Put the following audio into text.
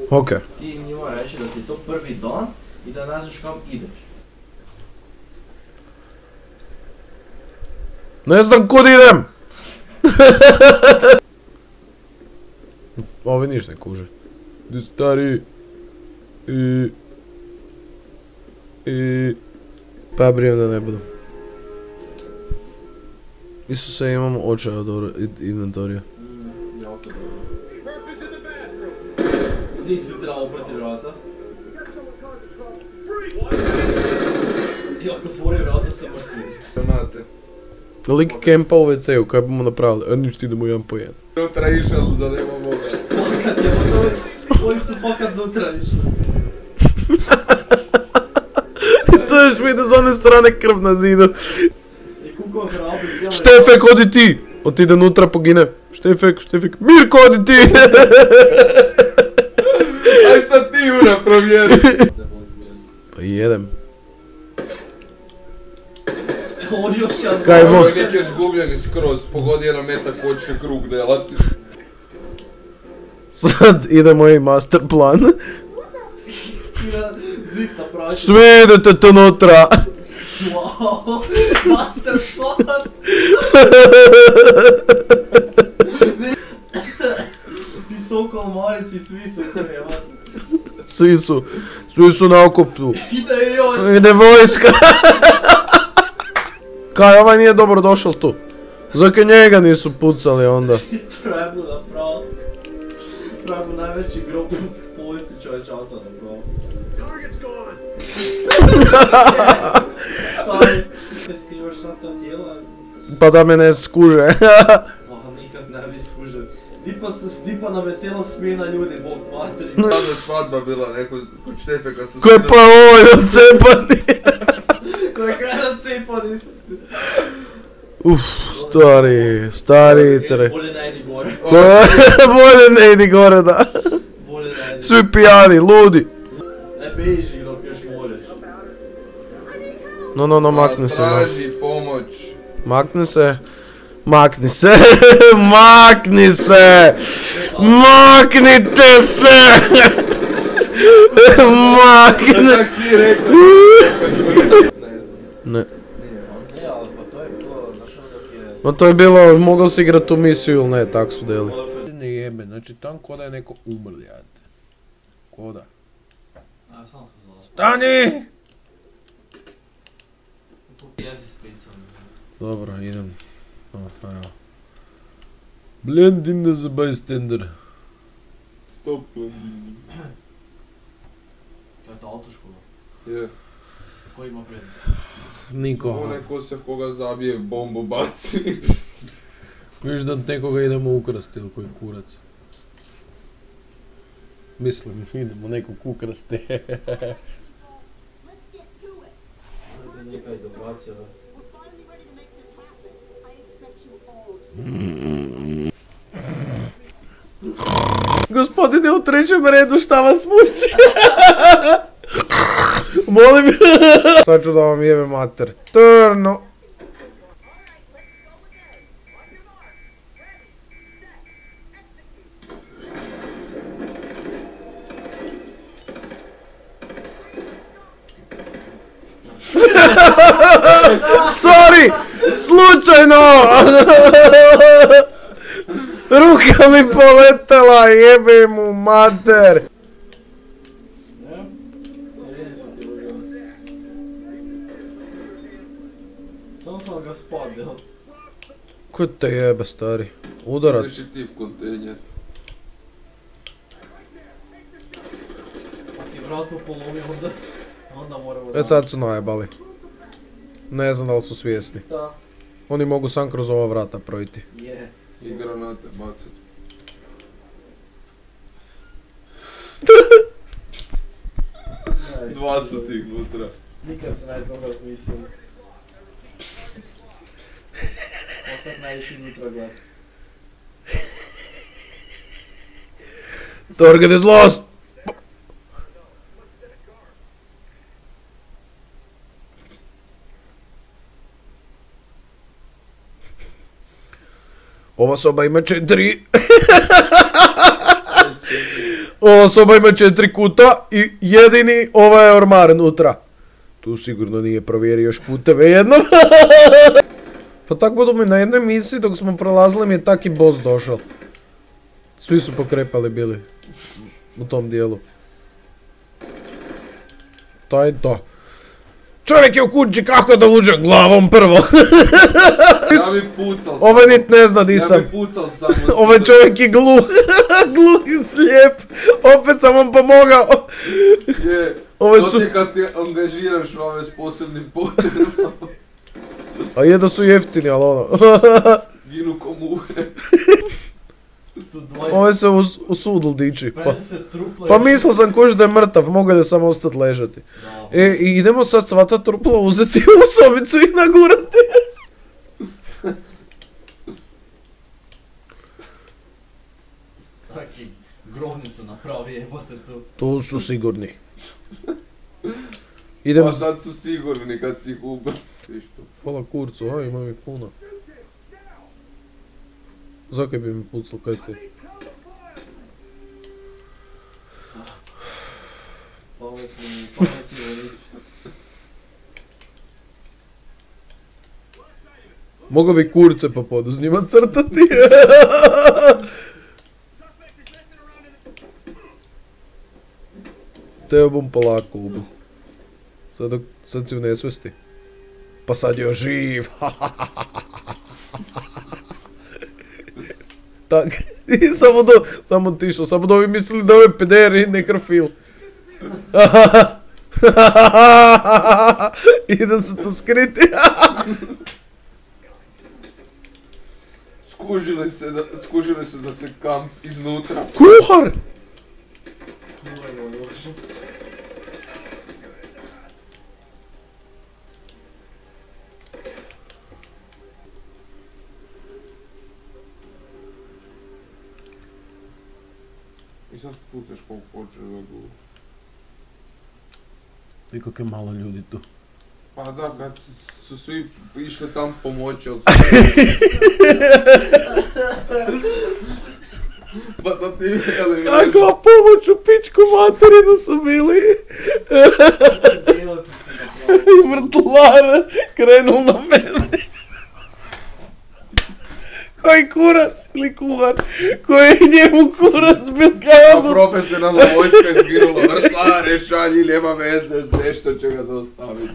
Ok. Ti njima reći da ti je to prvi dan i da ne znaš kam ideš. Ne znam kud idem! Ovi ništa ne kuže. Di stari. Pa brijem da ne budem. Isuse, imamo očaj od inventorija. Jako dobro. Nisi trebao protiv vrata. I ako stvori vrata se mrtvi. Znate. Lik kempa u WC-u, kaj bomo napravili? Ništa idemo jedan po jedan. Unutra išao za nema Boga. Fakat je, oni su fakat nutra išli. To još vidi s one strane krv na zidu. I kukao hrabri. Štefek, odi ti! Otide nutra, pogine. Štefek. Mirko, odi ti! Aj sad ti Jura provjeri. Pa jedem. Ovo još jedan. Kaj Ovo mo? je neki zgubljeni skroz, pogodi jedan metak hoće krug delati. Sad ide moj master plan. Zid napravi. Svi idete tu nutra. Wow, master plan. I Sokol Marić i svi su treba. Svi su na okupu. Ide još. Ide vojska. Kaj, ovaj nije dobro došao tu. Zake njega nisu pucali onda. Prebu napravo. Prebu najveći grob u povijesti čovječanstva napravo. Stari. Skrivaš sad ta tijela. Pa da me ne skuže. Nikad ne bi skužio. Dipa nam je cijela smjena ljudi, bog materi. Sada je svadba bila, neko kod Štefeka su... Ko je pa ovoj odcepani? Koja kada cepani su. Stari tre. Bolje ne idi gore. Bolje ne idi gore, da. Bolje ne idi. Svi pijani, ludi. Ne beži dok još možeš. No, makni se. Traži pomoć. Makni se. Maknite se! Kak si rekao? Ne. Ne, ali pa to je bilo, znaš ono dok je... No to je bilo, mogao si igrat tu misiju ili ne, tak su deli. Ne jebe, znači tam koda je neko umrli, jate. Koda. A, sam se zvao. Stani! Ja si spricam. Dobro, idem. Evo. Blend in as a bystander. Stop. To je ta autoškola. Je. Ko ima prednost? Niko. Onaj ko se v koga zabije bombu baci. Viš da nekoga idemo ukrasti ili koji kurac. Mislim, idemo nekog ukrasti. Nekaj dobracija, da. Gospodine, u trećem redu šta vas muči? Molim. Sad ću da vam jebe mater. Trno. Sorry! Slučajno! Ruka mi poletela, jebe mu mater! Sirene su ti uđeli. Samo sam ga spadio. Ko te jebe, stari? Udarac. Iniciativ kontejner. Ako ti vratno polomi, onda moramo... E sad su najebali. Ne znam da li su svjesni. Da. Oni mogu sam kroz ova vrata projiti. Je. I granate bacati. Dva su tih unutra. Nikad se najde toga smislio. Opet najviše unutra gleda. Target is lost! Ova soba ima 4. ova soba ima 4 kuta i jedini ovaj ormar unutra. Tu sigurno nije provjerio još kuteve jednom. Pa tako budu mi na jednoj misiji dok smo prolazili mi je taki boss došao. Svi su pokrepali bili. U tom dijelu. To je to. Čovjek je u kući, kako da uđe glavom prvo? Ja bi pucal. Ovaj nit ne zna di sam. Ja bi pucal samo. Ovaj čovjek je gluh. Gluh i slijep. Opet sam vam pomogao. Je. Ove To su... ti kad ti angažiraš ove s posebnim potrebama. A je da su jeftini, ali ono. Ginu ko muhe. Tu dvoje... Ove se usudil dići. Pa, 50 trupla... pa mislio sam kuži da je mrtav, mogu da samo ostati ležati. Da. I idemo sad sva ta trupla uzeti u sobicu i nagurati. Taki grobnicu napravi, jebote tu. Tu su sigurni. Idem... Pa sad su sigurni kad si ih ubili. Hvala kurcu, aj imam ih puno. Zakaj bi mi pucao, kaj ti? Pametni vodici. Mogu bi kurce pa podu s njima crtati. Teo bom polako ubil. Sad si u nesvesti. Pa sad je živ. Tak, i samo tišo, samo da ovi mislili da ove pederi nekrofil. I da su to skriti. Skužili se da se kamp iznutra. Kuhar! I sad pucaš koliko hoćeš da gu... I kako je malo ljudi tu. Pa da, kad su svi išli tam pomoći, ali su... Pa da ti veli... Kakva pomoć u pičku materinu su bili. I vrtlar krenul na mene. Koji kurac ili kuhar, koji je njemu kurac bil A kazan. profesionalna vojska je zginula, vrtlare, šalji, nema veze, nešto će ga zaustaviti.